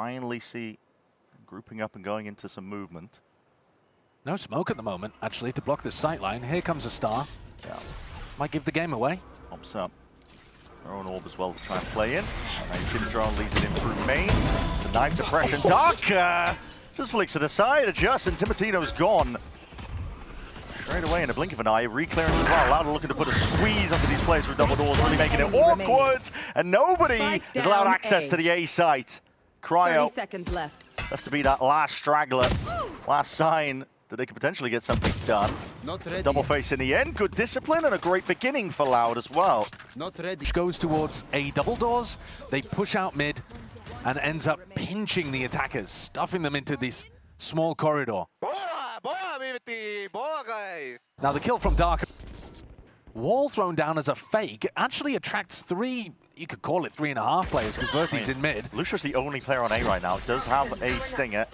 finally see grouping up and going into some movement. No smoke at the moment, actually, to block the sight line. Here comes a star. Yeah. Might give the game away. Pops up. Their own orb as well to try and play in. Now you see the drone leads it in through main. It's a nice suppression. Dark just flicks it aside, adjusts, and Timotino's gone. Straight away in a blink of an eye, re-clearance as well. Loud looking to put a squeeze onto these players with double doors, really making it awkward. And nobody is allowed access to the A site. Cryo 30 seconds left. Left to be that last straggler, last sign that they could potentially get something done. Double face in the end, good discipline and a great beginning for Loud as well. Which goes towards A double doors, they push out mid and ends up pinching the attackers, stuffing them into this small corridor. Now the kill from Dark. Wall thrown down as a fake actually attracts three, you could call it 3.5 players because Verti's in mid. Lucia's the only player on A right now, does have a stinger,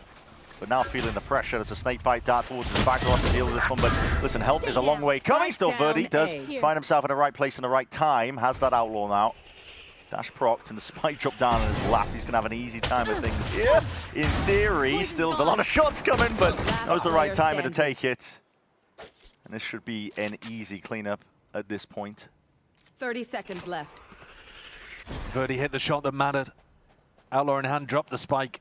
but now feeling the pressure. There's a snake bite dart towards his back. We'll have to deal with this one, but listen, help is a long way coming. Still Verti does find himself in the right place in the right time, has that outlaw now. Dash procced and the spike drop down on his lap. He's going to have an easy time with things here. In theory, still has a lot of shots coming, but knows the right timing to take it. And this should be an easy cleanup at this point. 30 seconds left. Verti hit the shot that mattered. Outlaw in hand, dropped the spike.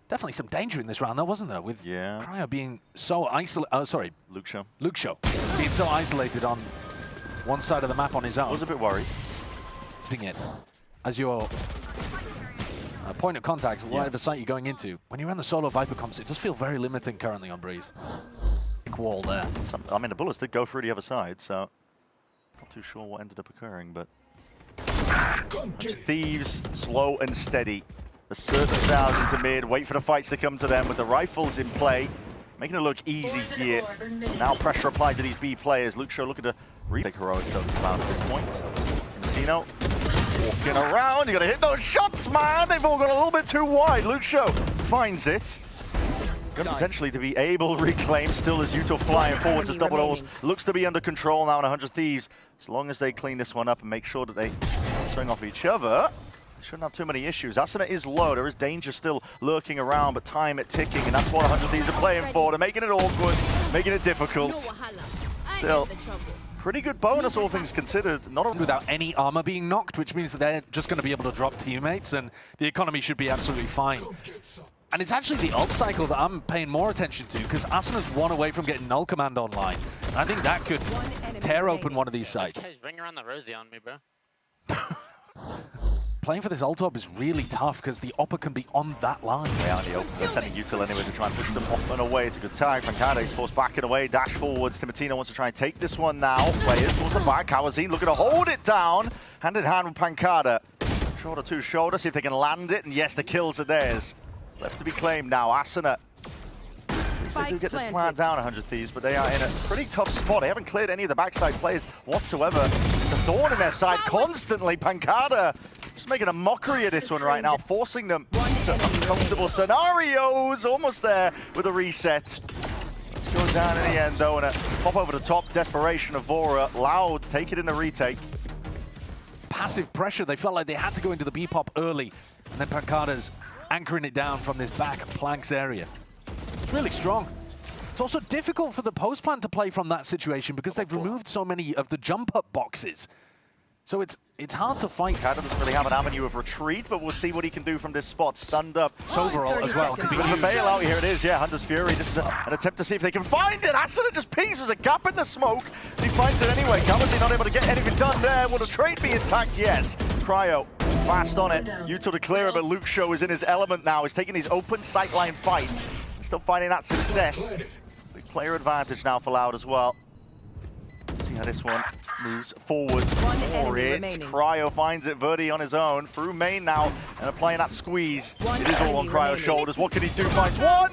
Definitely some danger in this round, though, wasn't there? With Cryo being so isolated. Oh, sorry. Luke Show being so isolated on one side of the map on his own. I was a bit worried. It as your point of contact, whatever site you're going into. When you're on the solo Viper comps, it does feel very limiting currently on Breeze. Big wall there. I mean, the bullets did go through the other side, so not too sure what ended up occurring, but Thieves, slow and steady. Assert themselves into mid, wait for the fights to come to them with the rifles in play, making it look easy here. Now pressure applied to these B players. Luke Show looking to retake heroics over the round at this point. Timotino walking around, you gotta hit those shots, man! They've all gone a little bit too wide. Luke Show finds it. Gonna potentially to be able to reclaim, still as Yuto flying forwards as double doors. Looks to be under control now in 100 Thieves. As long as they clean this one up and make sure that they swing off each other, shouldn't have too many issues. Asuna is low, there is danger still lurking around, but time it ticking, and that's what 100 Thieves are playing for. They're making it awkward, making it difficult. Still, pretty good bonus, all things considered. Not without any armor being knocked, which means that they're just going to be able to drop teammates, and the economy should be absolutely fine. And it's actually the ult cycle that I'm paying more attention to, because Asuna's one away from getting null command online. And I think that could tear open one of these sites. Ring around the rosy on me, bro. Playing for this ult orb is really tough because the Oppa can be on that line. They are in the open. They're sending Util anyway to try and push them off and away. It's a good time. Pancada is forced back and away. Dash forwards. Timotino wants to try and take this one now. Players towards the back. Hawazin looking to hold it down. Hand in hand with Pancada. Shoulder to shoulder. See if they can land it. And yes, the kills are theirs. Left to be claimed now. Asuna. They do get this plan down 100 Thieves, but they are in a pretty tough spot. They haven't cleared any of the backside players whatsoever. There's a thorn in their side constantly. Pancada just making a mockery of this one right now, forcing them to uncomfortable scenarios. Almost there with a reset. Let's go down in the end, though, and a pop over the top. Desperation of Vora. Loud, take it in the retake. Passive pressure. They felt like they had to go into the B-pop early, and then Pancada's anchoring it down from this back planks area. It's really strong. It's also difficult for the post plan to play from that situation because they've removed so many of the jump-up boxes. So it's hard to fight. Pancada doesn't really have an avenue of retreat, but we'll see what he can do from this spot. Stunned up. Soverall as well. Bit of a bailout. Here it is, yeah, Hunter's Fury. This is an attempt to see if they can find it. Asuna just peeks. There's a gap in the smoke, and he finds it anyway. Kamasi not able to get anything done there. Will the trade be intact? Yes. Cryo fast on it. Yuto to clear it, but Luke Show is in his element now. He's taking these open sightline fights. Still finding that success. Big player advantage now for Loud as well. See how this one moves forward for it. Cryo finds it. Verti on his own through main now and applying that squeeze. It is all on Cryo's shoulders. What can he do? Finds one!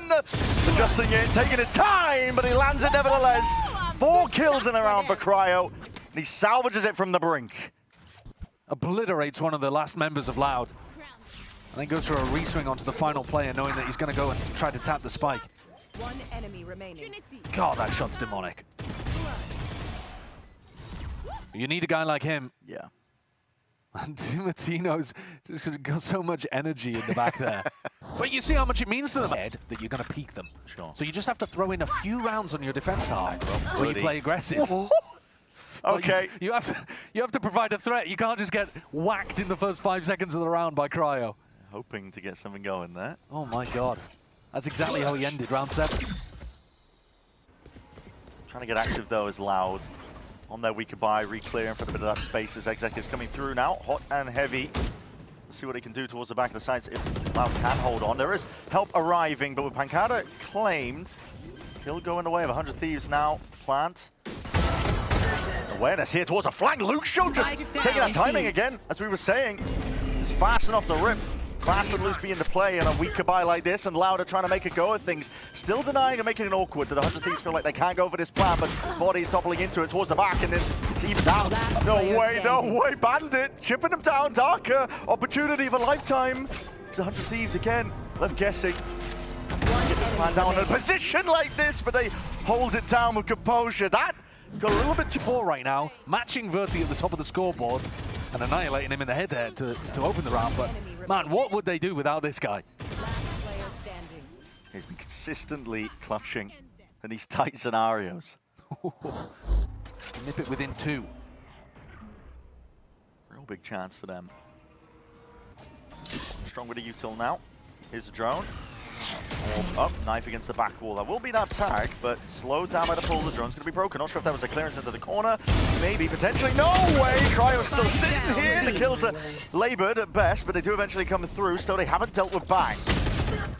Adjusting it, taking his time, but he lands it nevertheless. 4 kills in a round for Cryo, and he salvages it from the brink. Obliterates one of the last members of Loud. And then goes for a re-swing onto the final player, knowing that he's going to go and try to tap the spike. One enemy remaining. God, that shot's demonic. You need a guy like him. Yeah. And Martino's just got so much energy in the back there. But you see how much it means to them, Ed, that you're going to peak them. Sure. So you just have to throw in a few rounds on your defense half where you play aggressive. Okay. You have to provide a threat. You can't just get whacked in the first 5 seconds of the round by Cryo. Hoping to get something going there. Oh my god. That's exactly how he ended round 7. Trying to get active though is Loud. On their weaker buy, re-clearing for a bit of that space as Exec is coming through now. Hot and heavy. Let's see what he can do towards the back of the sides if Loud can hold on. There is help arriving, but with Pancada claimed, kill going away of 100 Thieves now. Plant. Awareness here towards a flank. Luxio just taking that timing again, as we were saying. He's fast enough to rip. Fast and loose being the play and a weaker buy like this, and Louder trying to make a go at things. Still denying and making it awkward. The 100 Thieves feel like they can't go for this plan, but Body's toppling into it towards the back, and then it's evened out. No way, Bandit chipping them down. Darker opportunity of a lifetime. It's 100 Thieves again, left guessing. Get this plan down in a position like this, but they hold it down with composure. That got a little bit too far right now, matching Verti at the top of the scoreboard and annihilating him in the head-to-head to open the round, but man, what would they do without this guy? He's been consistently clutching in these tight scenarios. Nip it within 2. Real big chance for them. Strong with a util now. Here's a drone. Up, knife against the back wall. That will be that tag, but slowed down by the pull. The drone's going to be broken. Not sure if that was a clearance into the corner. Maybe, potentially. No way! Cryo's still sitting here. The kills are labored at best, but they do eventually come through. Still, they haven't dealt with Bang.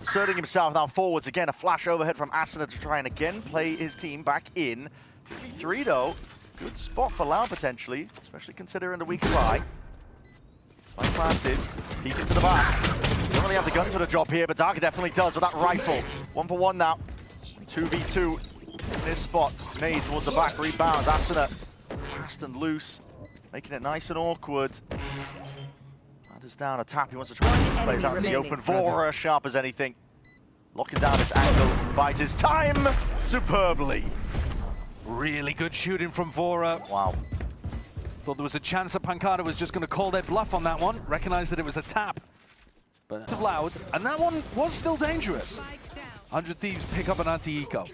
Asserting himself now forwards again. A flash overhead from Asuna to try and again play his team back in. 3v3 though. Good spot for Loud potentially, especially considering the weak buy. Spike planted. Peek into the back. Don't really have the guns for the job here, but Darker definitely does with that rifle. 1-for-1 now. 2v2 in this spot. Made towards the back, rebounds. Asuna fast and loose, making it nice and awkward. Landers down a tap. He wants to try and play out in the open. Vora sharp as anything. Locking down this angle, buys his time superbly. Really good shooting from Vora. Wow. Thought there was a chance that Pancada was just going to call their bluff on that one. Recognized that it was a tap. But it's Loud, and that one was still dangerous. 100 Thieves pick up an anti-eco.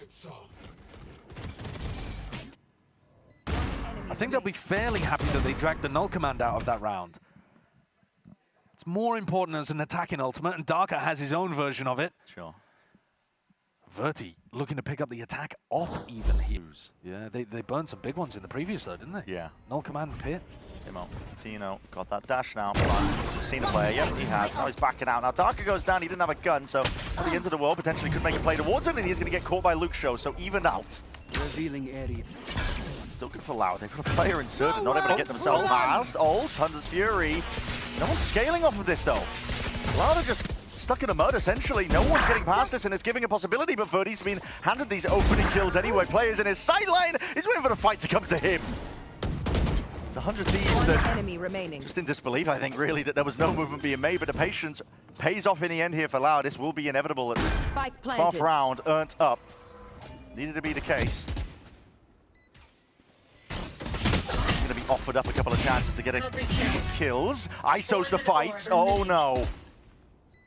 I think they'll be fairly happy that they dragged the null command out of that round. It's more important as an attacking ultimate, and Darker has his own version of it. Sure. Verti looking to pick up the attack off even heroes. Yeah, they burned some big ones in the previous though, didn't they? Yeah. Null command pit. Tino got that dash now. We've seen a player. Yep, he has. Now he's backing out. Now Darker goes down. He didn't have a gun, so coming into the world potentially could make a play towards him, and he's going to get caught by Luxio. So even out. Revealing area. Still good for Loud. They've got a player inserted, not able to get themselves past. Ult, Hunter's Fury. No one's scaling off of this though. Loud are just stuck in the mud essentially. No one's getting past this, and it's giving a possibility, but Verti's been handed these opening kills anyway. Players in his sight line. He's waiting for the fight to come to him. 100 Thieves that just in disbelief, I think, really, that there was no movement being made, but the patience pays off in the end here for Loud. This will be inevitable at 12th round, earned up. Needed to be the case. He's going to be offered up a couple of chances to get a kills. ISO's the fight. Oh no.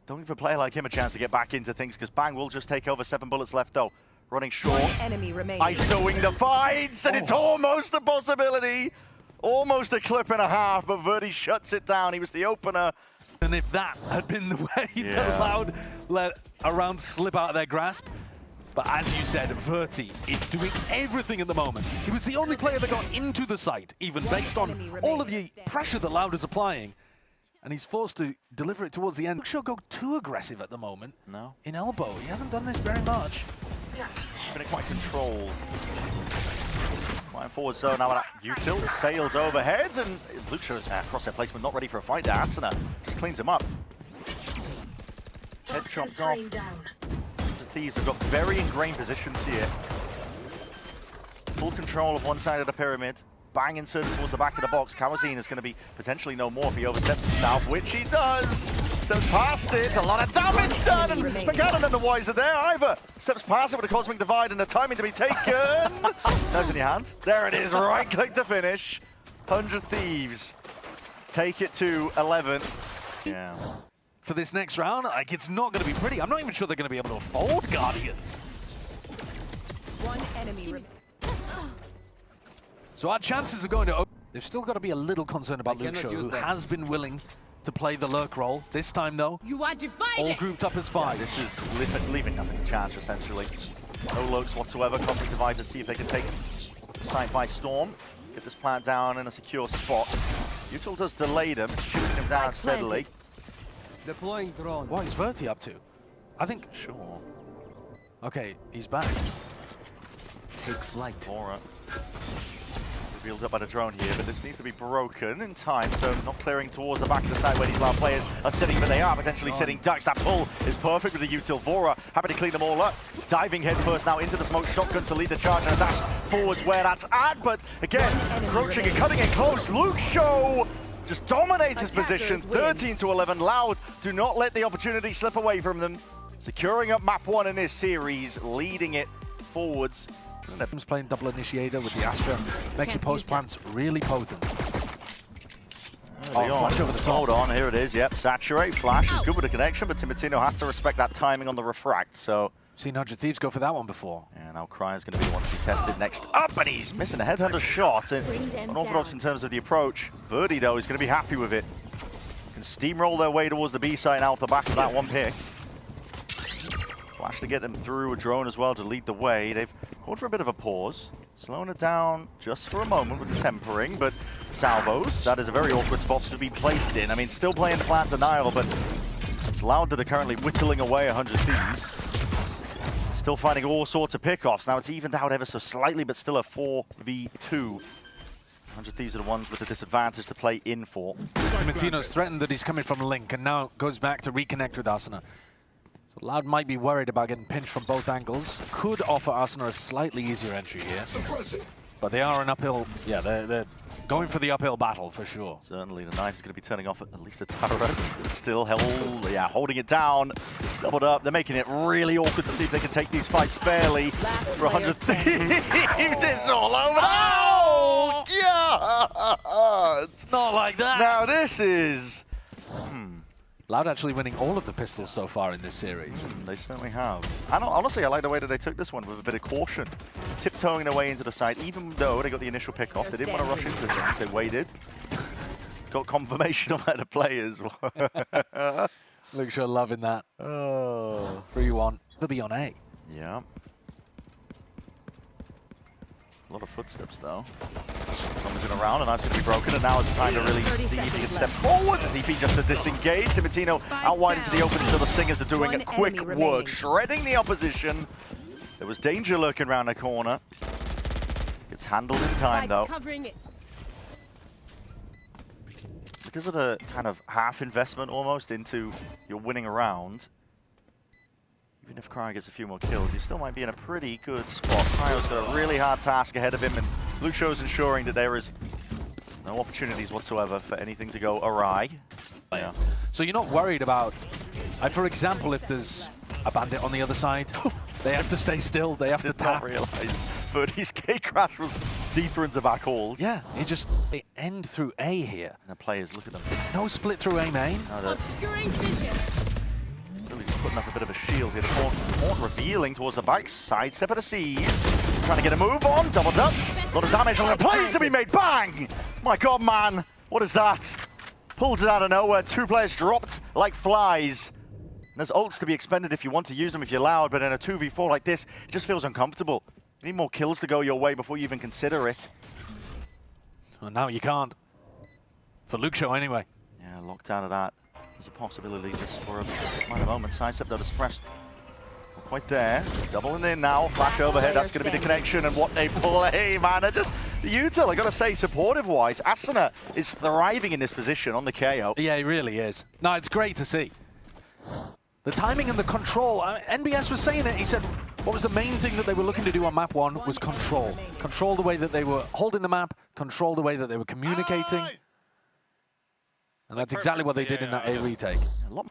Don't give a player like him a chance to get back into things, because Bang will just take over. 7 bullets left though. Running short. ISOing the fights, and it's almost a possibility. Almost a clip and a half, but Verti shuts it down. He was the opener. And if that had been the way that Loud let a round slip out of their grasp. But as you said, Verti is doing everything at the moment. He was the only player that got into the site, even based on all of the pressure that Loud is applying. And he's forced to deliver it towards the end. She'll go too aggressive at the moment. No. In elbow. He hasn't done this very much. Been quite controlled. Flying forward zone now. Util sails overhead, and Luxio's crosshair placement not ready for a fight there. Asuna just cleans him up. Head chopped off. The Thieves have got very ingrained positions here. Full control of one side of the pyramid. Bang inserted towards the back of the box. Kawazine is going to be potentially no more if he oversteps himself, which he does. Steps past it, a lot of damage done, and McCannon and the Wise are there. Ivor steps past it with a Cosmic Divide and the timing to be taken. Nose in your hand. There it is, right click to finish. 100 Thieves take it to 11. Yeah. For this next round, like, it's not going to be pretty. I'm not even sure they're going to be able to afford Guardians. One enemy remaining. So our chances of going to... They've still got to be a little concerned about Luke Shaw, who that. has been willing to play the lurk role. This time, though, You are divided. all grouped up as 5. This is leaving nothing to chance, essentially. No lurks whatsoever. Cosmic Divide to see if they can take the site by storm. Get this plant down in a secure spot. Util does delay them, shooting them down steadily. Deploying drone. What is Verti up to? I think... Sure. Okay, he's back. Take flight. Aura. Revealed up by the drone here, but this needs to be broken in time, so not clearing towards the back of the site where these loud players are sitting, but they are potentially sitting ducks. That pull is perfect with the Util Vora. Happy to clean them all up. Diving head first now into the smoke shotgun to lead the charge and a dash forwards where that's at, but again, crouching and cutting it close. Luke Shaw just dominates his position. 13 to 11. Loud do not let the opportunity slip away from them. Securing up map 1 in this series, leading it forwards. Playing double initiator with the Astra makes your post plants really potent. Flash over the top. Hold on, here it is. Yep, saturate. Flash is good with the connection, but Timotino has to respect that timing on the refract. So Seen 100 Thieves go for that one before. yeah, now Cryer's going to be the one to be tested next up, and he's missing a headhunter shot. Unorthodox in terms of the approach. Verdi though is going to be happy with it. Can steamroll their way towards the B side now off the back of that one pick. Flash to get them through, a drone as well to lead the way. They've called for a bit of a pause, slowing it down just for a moment with the tempering, but salvos, that is a very awkward spot to be placed in. I mean, still playing the plan denial, but it's Loud that are currently whittling away 100 Thieves. Still finding all sorts of pickoffs. Now it's evened out ever so slightly, but still a 4v2. 100 Thieves are the ones with the disadvantage to play in for. Timotino's threatened that he's coming from Link and now goes back to reconnect with Asuna. So Loud might be worried about getting pinched from both angles. Could offer Asuna a slightly easier entry here. But they are an uphill, yeah, they're going for the uphill battle for sure. Certainly the knife is going to be turning off at least the turrets, but still holding it down. Doubled up. They're making it really awkward to see if they can take these fights fairly. For 100 Thieves, it's all over. Oh, God! Not like that. Now this is... Loud actually winning all of the pistols so far in this series. They certainly have. And honestly, I like the way that they took this one with a bit of caution. Tiptoeing their way into the side, even though they got the initial pick off. They didn't want to rush into things, they waited. Got confirmation on where the players were. Luke Shaw loving that. Oh. 3-1. They'll be on A. Yeah. A lot of footsteps though. Comes in around, and that's going to be broken, and now is the time to really see if he can step forwards. TP just to disengage. Timotino out wide into the open, still the Stingers are doing quick work, shredding the opposition. There was danger lurking around the corner. Gets handled in time though. Because of the kind of half investment almost into your winning a round, even if Cryo gets a few more kills, he still might be in a pretty good spot. Cryo's got a really hard task ahead of him, and Luke Shaw's ensuring that there is no opportunities whatsoever for anything to go awry. Yeah. So you're not worried about, for example, if there's a bandit on the other side, they have to stay still, they have to tap. Did not realize Verdi's K-Crash was deeper into back halls. Yeah, they end through A here. And the players, look at them. No split through A main. No, Obscuring vision. really just putting up a bit of a shield here. The Horn revealing towards the back side. Step of the seas. Trying to get a move on. Doubled up. A lot of damage on the plays to be made. Bang! My God, man. What is that? Pulls it out of nowhere. 2 players dropped like flies. And there's ults to be expended if you want to use them, if you're Loud. But in a 2v4 like this, it just feels uncomfortable. You need more kills to go your way before you even consider it. Well, now you can't. For Luke Shaw, anyway. Yeah, locked out of that. There's a possibility just for a minor moment. Sidestep though to suppress. Not quite there. Doubling in now. Flash overhead. That's going to be the connection. And what a play, man. They're just Util, I got to say, supportive-wise, Asuna is thriving in this position on the KO. Yeah, he really is. No, it's great to see. The timing and the control. NBS was saying it. He said what was the main thing that they were looking to do on map 1 was control. Control the way that they were holding the map. Control the way that they were communicating. And that's exactly what they did in that A retake. Trying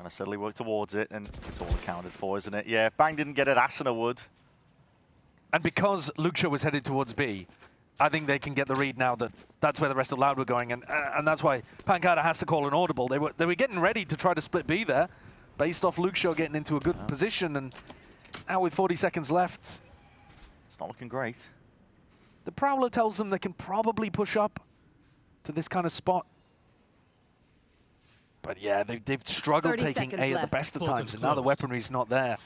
to steadily work towards it, and it's all accounted for, isn't it? Yeah, if Bang didn't get it, Asuna would. And because Luke Shaw was headed towards B, I think they can get the read now that that's where the rest of Loud were going, and that's why Pancada has to call an audible. They were getting ready to try to split B there, based off Luke Shaw getting into a good position, and now with 40 seconds left, it's not looking great. The Prowler tells them they can probably push up to this kind of spot. But yeah, they've struggled taking A at the best of times, and now the weaponry's not there.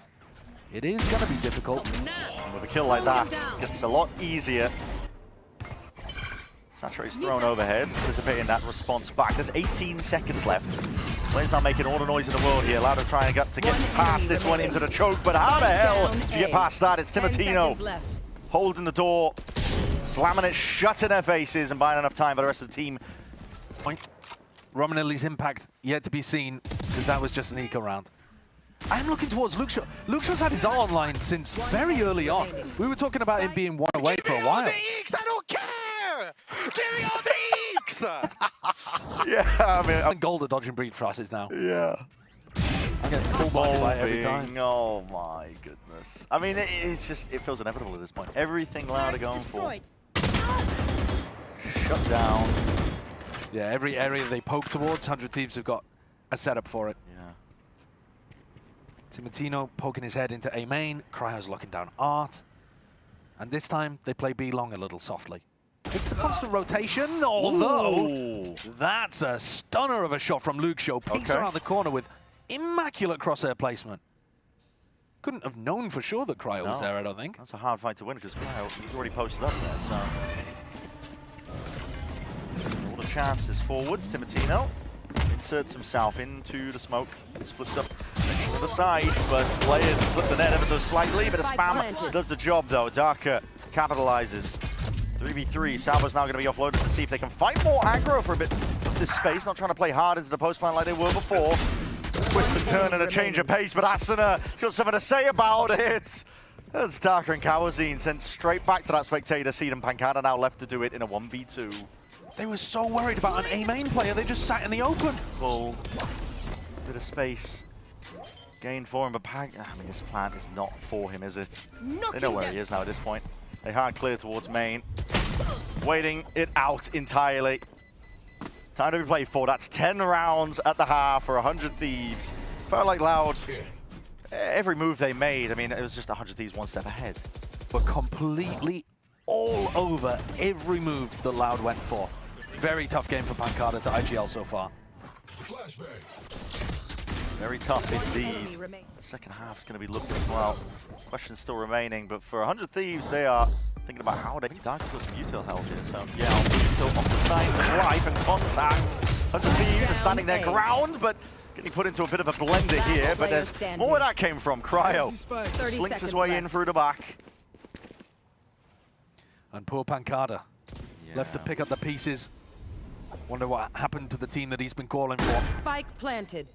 It is going to be difficult. And with a kill like that, it gets a lot easier. Saturate's thrown overhead, anticipating that response back. There's 18 seconds left. Players now making all the noise in the world here. Louder trying to get past this one into the choke, but how the hell do you get past that? It's Timotino holding the door, slamming it shut in their faces and buying enough time for the rest of the team. Romanelli's impact yet to be seen, because that was just an eco round. I'm looking towards Luke Shaw. Luke Shaw's had his R online since very early on. We were talking about him being one away for a while. I don't care! Give me all the eeks! Yeah, I mean... And gold at Dodge and Breed for us is now. Yeah. I get full body by every time. Oh my goodness. I mean, it feels inevitable at this point. Everything Loud are going for. Shut down. Yeah, every area they poke towards, 100 Thieves have got a setup for it. Yeah. Timotino poking his head into A main, Cryo's locking down Art. And this time, they play B long a little softly. It's the constant rotation, although that's a stunner of a shot from Luke Shaw. Peeks around the corner with immaculate crosshair placement. Couldn't have known for sure that Cryo was there, I don't think. That's a hard fight to win because Cryo, he's already posted up there, so... All the chances forwards, Timotino inserts himself into the smoke, splits up section of the sides, but players have slipped the net ever so slightly. Bit of spam does the job though. Darker capitalizes. 3v3, Salvo's now going to be offloaded to see if they can find more aggro for a bit of this space, not trying to play hard into the post line like they were before. Twist and turn and a change of pace, but Asuna has got something to say about it. That's Darker and Kawazine sent straight back to that spectator seat, and Pancada now left to do it in a 1v2. They were so worried about an A main player, they just sat in the open. Full bit of space gained for him, but I mean, this plant is not for him, is it? They know where he is now at this point. They hard clear towards main, waiting it out entirely. Time to be played for. That's 10 rounds at the half for 100 Thieves. Felt like Loud, every move they made, I mean, it was just 100 Thieves one step ahead. But completely all over every move that Loud went for. Very tough game for Pancada to IGL so far. Very tough indeed. Second half is going to be looking as well. Questions still remaining, but for 100 Thieves, they are thinking about how they... Dark's got some util health here, so yeah, util off the signs of life and contact. 100 Thieves are standing their ground, but getting put into a bit of a blender here, but there's more where that came from. Cryo slinks his way in through the back. And poor Pancada left to pick up the pieces. Wonder what happened to the team that he's been calling for. Spike planted.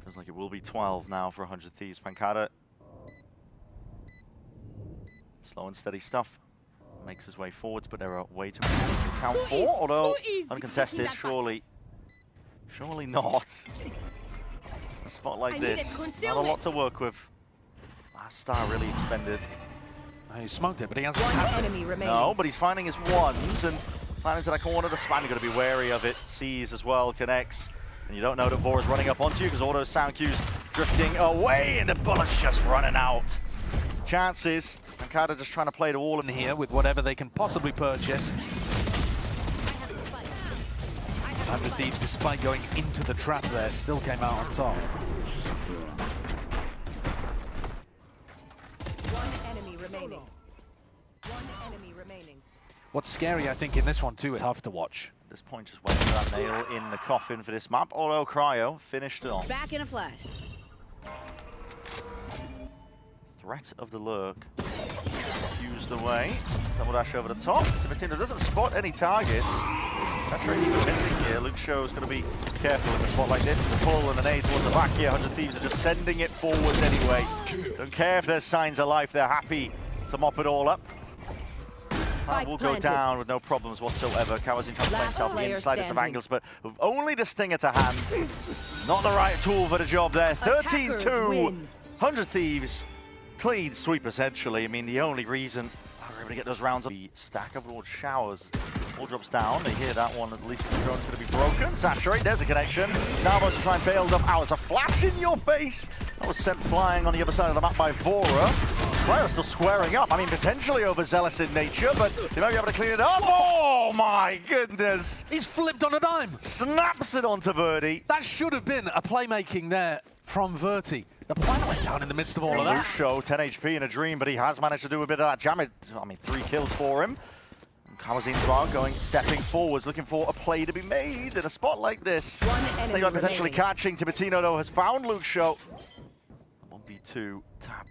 Feels like it will be 12 now for 100 Thieves. Pancada, slow and steady stuff. Makes his way forwards, but there are way too many to count for. Although uncontested, surely not. A spot like this, not a lot to work with. Last star really expended. He smoked it, but he hasn't tapped it. No, but he's finding his ones and planning to that corner. The spam, you've got to be wary of it. Sees as well, connects. And you don't know that Vor is running up onto you because all those sound cues drifting away and the bullet's just running out. Chances. Pancada just trying to play the wall in here with whatever they can possibly purchase. 100 Thieves, despite going into the trap there, still came out on top. What's scary, I think, in this one too, it's tough to watch. At this point, just waiting for that nail in the coffin for this map. Although Cryo finished it off. Back in a flash. Threat of the lurk. Fused away. Double dash over the top. Timotino doesn't spot any targets. Saturate even missing here. Luke Shaw is going to be careful in a spot like this. It's a pull and an aid towards the back here. 100 Thieves are just sending it forwards anyway. Don't care if there's signs of life. They're happy to mop it all up. That will go down with no problems whatsoever. Kawazine trying to play himself the slightest of angles, but with only the stinger to hand. Not the right tool for the job there. 13-2. 100 Thieves. Clean sweep, essentially. I mean, the only reason able to get those rounds. The stack of Lord Showers all drops down. They hear that one, at least the drone's going to be broken. Saturate, there's a connection. Salvos to try and bail them out. It's a flash in your face. That was sent flying on the other side of the map by Vora. Cryo still squaring up. I mean, potentially overzealous in nature, but they might be able to clean it up. Oh my goodness! He's flipped on a dime. Snaps it onto Verdi. That should have been a playmaking there from Verti. The plan went down in the midst of all of that. Show 10 HP in a dream, but he has managed to do a bit of that damage. I mean, 3 kills for him. Kawazin's well stepping forwards, looking for a play to be made in a spot like this. Snake potentially catching. Timatino, though, has found Luke Show. 1v2 tap.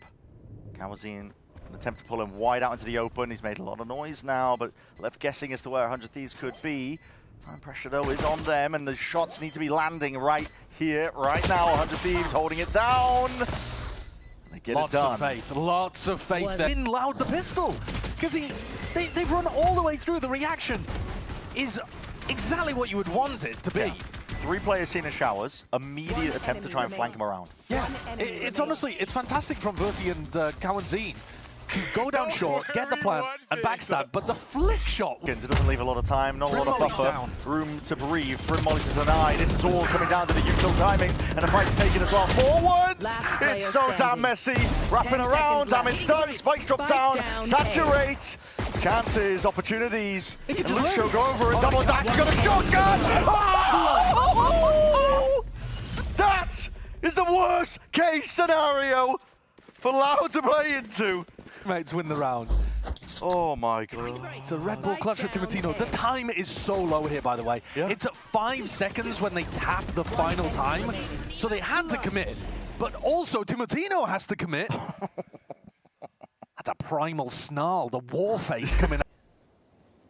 Kawazin, an attempt to pull him wide out into the open. He's made a lot of noise now, but left guessing as to where 100 Thieves could be. Time pressure, though, is on them, and the shots need to be landing right here, right now. 100 Thieves holding it down. They get it done. Lots of faith there. In Loud the pistol, because they've run all the way through. The reaction is exactly what you would want it to be. Yeah. 3 players seen as Showers, immediate attempt to try and flank him around. Yeah, it's honestly, it's fantastic from Verti and Kawazin to go down short, get the plant, and backstab, but the flick shot... It doesn't leave a lot of time, not a lot of buffer, room to breathe, Brim Molly to deny. This is all coming down to the util timings, and the fight's taken as well. Forwards! It's so damn messy. Wrapping around, damage done, spikes drop down, saturate. Chances, opportunities, and Lucio going for a double dash, he's got a shotgun! Oh! That is the worst case scenario for Loud to play into. Mates win the round. Oh my god. It's a Red Bull clutch for Timatino. The time is so low here, by the way. Yeah. It's at 5 seconds when they tap the final time. So they had to commit, but also Timatino has to commit. That's a primal snarl, the war face coming out.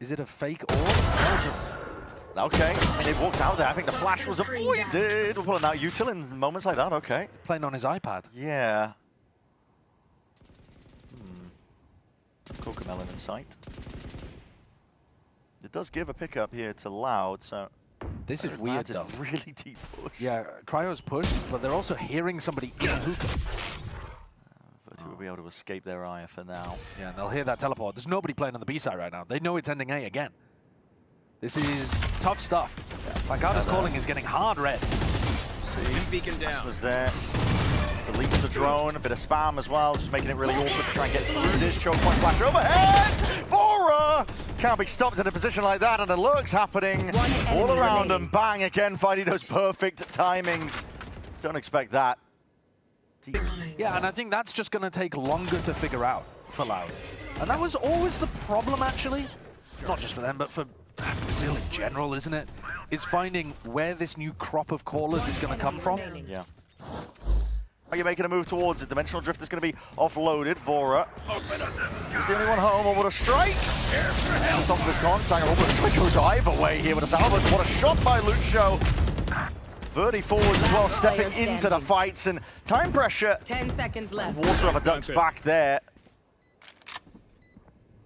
Is it a fake or? Okay, I mean, they walked out there. I think the flash was avoided. We're pulling out util in moments like that, okay. Playing on his iPad. Yeah. Cocomelon in sight. It does give a pickup here to Loud, so... This is weird, though. Really deep push. Yeah, Cryo's pushed, but they're also hearing somebody in hookah. Verti will be able to escape their eye for now. Yeah, and they'll hear that teleport. There's nobody playing on the B side right now. They know it's ending A again. This is tough stuff. Pancada's calling is getting hard red. See, beacon down. was there. Deletes the drone, a bit of spam as well, just making it really awkward to try and get through this. Choke point flash overhead! Vora! Can't be stopped in a position like that, and the lurk's happening all around them. Bang, again, finding those perfect timings. Don't expect that. Yeah, and I think that's just going to take longer to figure out for Loud. And that was always the problem, actually. Not just for them, but for Brazil in general, isn't it? Is finding where this new crop of callers is going to come from. Yeah. Are you making a move towards it? Dimensional Drift is going to be offloaded. Vora is the only one home. Or what a strike! Stop this contact. Oh, but a strike goes either way here with a Salvos. What a shot by Lucio. Verdi forwards as well, stepping into the fights, and time pressure. 10 seconds left. Water of a duck's back there.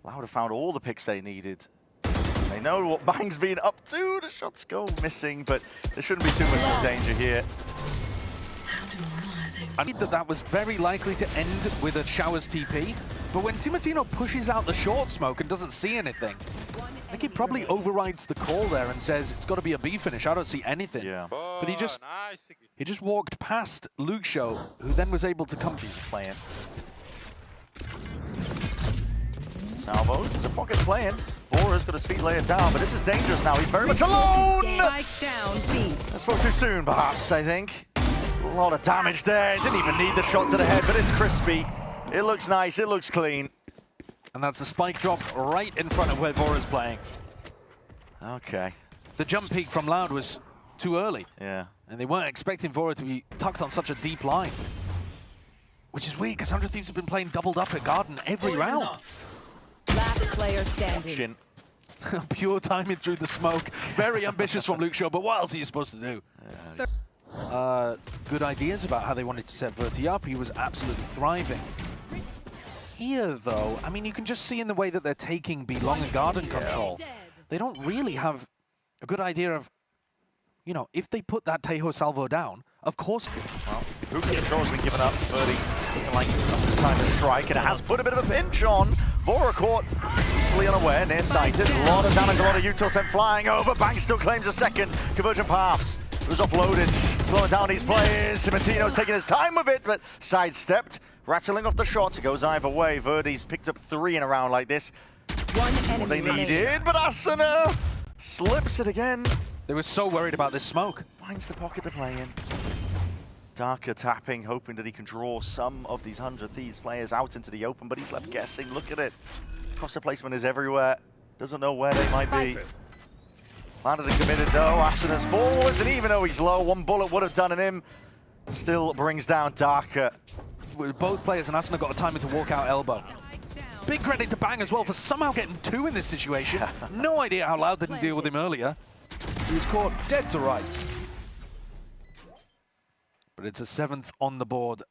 Loud have found all the picks they needed. They know what Bang's been up to. The shots go missing, but there shouldn't be too much more danger here. I think that was very likely to end with a Showers TP, but when Timatino pushes out the short smoke and doesn't see anything, I think he probably overrides the call there and says it's got to be a B finish. I don't see anything. Yeah. But he just walked past Luke Show, who then was able to come playing. Salvos is a pocket playing. Vora's got his feet laid down, but this is dangerous now. He's very much alone. Spike down B. I spoke too soon, perhaps, I think. A lot of damage there. Didn't even need the shot to the head, but it's crispy. It looks nice. It looks clean. And that's the spike drop right in front of where Vora's playing. Okay. The jump peak from Loud was too early. Yeah. And they weren't expecting Vora to be tucked on such a deep line. Which is weird, because 100 Thieves have been playing doubled up at Garden every round. Last player standing. Shin. Pure timing through the smoke. Very ambitious from Luke Shaw, but what else are you supposed to do? Good ideas about how they wanted to set Verti up. He was absolutely thriving. Here, though, I mean, you can just see in the way that they're taking B-Long and Garden control, they don't really have a good idea of, you know, if they put that Tejo Salvo down, of course... Well, hookah control's been given up. Verti looking like that's his time to strike, and it has put a bit of a pinch on Vora caught, usefully unaware, nearsighted. A lot of damage, a lot of util sent flying over. Bang still claims a second. Convergent paths. It was offloaded, slowing down these players. Timotino's taking his time with it, but sidestepped. Rattling off the shots. It goes either way. Verdi's picked up 3 in a round like this. One What enemy they remaining. needed, but Asuna slips it again. They were so worried about this smoke. Finds the pocket to play in. Darker tapping, hoping that he can draw some of these 100 Thieves players out into the open, but he's left guessing. Look at it. Crosser placement is everywhere. Doesn't know where they might be. Planted and committed though. Asuna's forwards, and even though he's low, one bullet would have done in him. Still brings down Darker. With both players, and Asuna got a timing to walk out elbow. Big credit to Bang as well for somehow getting 2 in this situation. No idea how Loud didn't deal with him earlier. He was caught dead to rights. But it's a 7th on the board.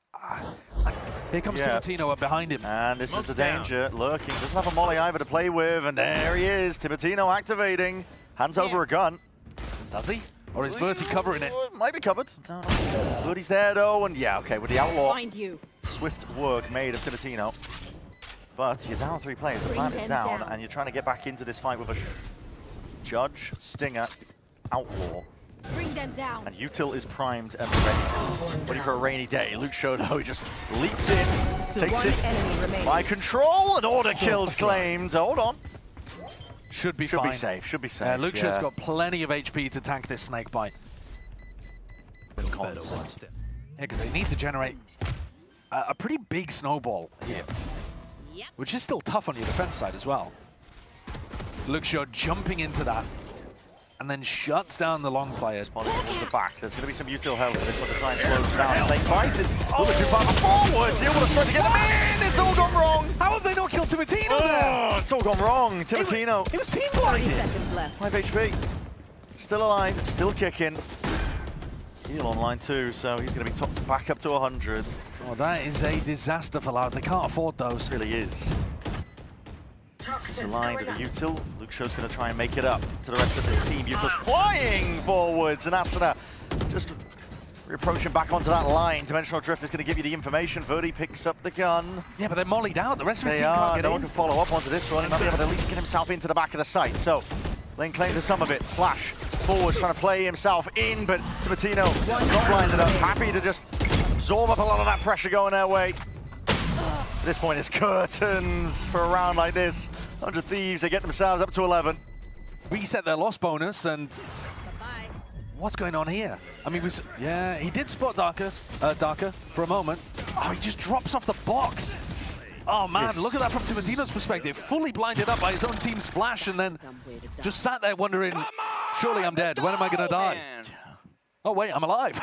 Here comes Timotino up behind him. And this is the danger lurking. Doesn't have a molly either to play with, and there he is. Timotino activating. Hands over a gun. Does he? Or is Verti covering it? Might be covered. Verti's there though, and yeah, okay, with the outlaw. Find you. Swift work made of Timotino. But you're down 3 players, the plan is down, and you're trying to get back into this fight with a Judge, Stinger, Outlaw. Bring them down. And Util is primed and ready for a rainy day. Luke Shodo just leaps in, takes One it enemy remaining. by control, and order kills claimed. Hold on. Should be Should fine. be safe, should be safe. Luke Show's got plenty of HP to tank this snake bite. Yeah, because they need to generate a pretty big snowball here. Which is still tough on your defense side as well. Luke Shaw jumping into that and then shuts down the long players. Towards the back. There's going to be some util help for this one to try and slow them down. Snake bite. It's a little bit too far forwards. He almost tried to get them in. It's all gone wrong. How have they not killed Timotino there? Oh, it's all gone wrong. Timotino. He was team 30 blinded. seconds left. 5 HP. Still alive. Still kicking. Heal online too, so he's going to be topped back up to 100. Oh, that is a disaster for Loud. They can't afford those. It really is. It's aligned with the util. Luke Show's going to try and make it up to the rest of his team. Util's flying forwards, and Asuna just reapproaching back onto that line. Dimensional Drift is going to give you the information. Verdi picks up the gun. Yeah, but they're mollied out. The rest of his They team can't are. get No in. one can follow up onto this one, and not be able to at least get himself into the back of the site. So, Lane claims some of it. Flash forward, trying to play himself in, but Timotino is not blinded up. Happy to just absorb up a lot of that pressure going their way. At this point, it's curtains for a round like this. 100 Thieves, they get themselves up to 11. Reset their loss bonus, and what's going on here? I mean, yeah, he did spot Darker for a moment. Oh, he just drops off the box. Oh man, Yes. look at that from Timotino's perspective. Fully blinded up by his own team's flash, and then just sat there wondering, surely I'm dead. When am I gonna die? Oh wait, I'm alive.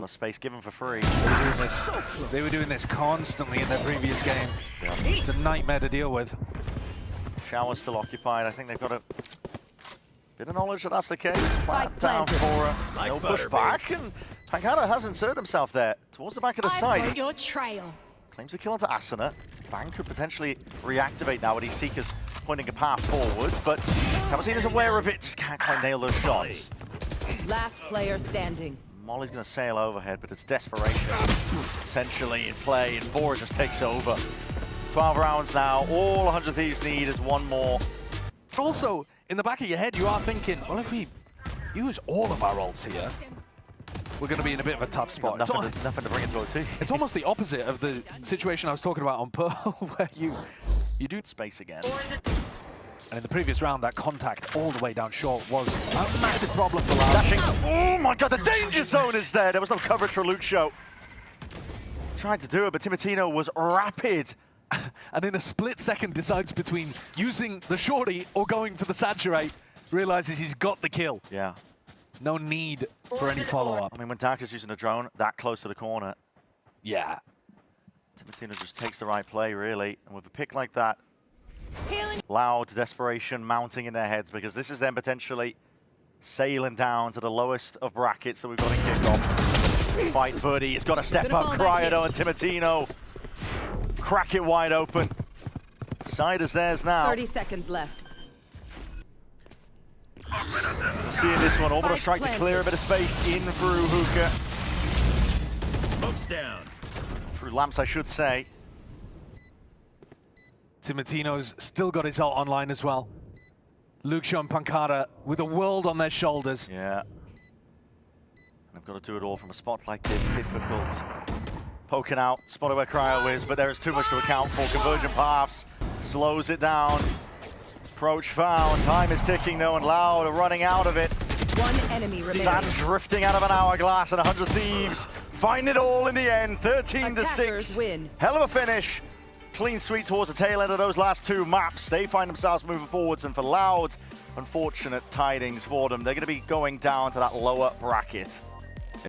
A space given for free. They were doing this constantly in their previous game. Yeah. It's a nightmare to deal with. Shower's still occupied. I think they've got a bit of knowledge that that's the case. Flat Spike down planted. for no push back, and Pancada has inserted himself there towards the back of the site. your trail. Claims the kill onto Asuna. Bang could potentially reactivate now with these Seekers pointing a path forwards, but Cabazine is aware of it, just can't quite nail those shots. Last player standing. Molly's going to sail overhead, but it's desperation essentially in play, and Vora just takes over. 12 rounds now. All 100 Thieves need is one more. But also, in the back of your head, you are thinking, well, if we use all of our ults here, we're going to be in a bit of a tough spot. Nothing to bring it to OT. It's almost the opposite of the situation I was talking about on Pearl, where you do Space again. And in the previous round, that contact all the way down short was a massive problem for Loud. Dashing. Oh my god, the danger zone is there. There was no coverage for Luke Show. Tried to do it, but Timotino was rapid. And in a split second decides between using the shorty or going for the saturate, realizes he's got the kill. Yeah. No need for any follow-up. I mean, when Darker's using a drone that close to the corner, Yeah. Timotino just takes the right play, really. And with a pick like that, Loud desperation mounting in their heads, because this is them potentially sailing down to the lowest of brackets that we've got in kickoff. Fight Verdi, he's got to step up. Cryodo and Timotino crack it wide open. Side is theirs now. 30 seconds left. We'll see in this one. Orbital strike to clear a bit of space in through Hookah. Smoke's down. Through lamps, I should say. Timatino's still got his ult online as well. Luxio and Pancada with a world on their shoulders. Yeah. And I've got to do it all from a spot like this. Difficult. Poking out, spotted where Cryo is, but there is too much to account for. Conversion paths slows it down. Approach found. Time is ticking though, and Loud are running out of it. One enemy remaining. Sand drifting out of an hourglass, and 100 Thieves find it all in the end. 13 to Attackers 6. win. Hell of a finish. Clean sweep towards the tail end of those last two maps. They find themselves moving forwards, and for Loud, unfortunate tidings for them. They're going to be going down to that lower bracket.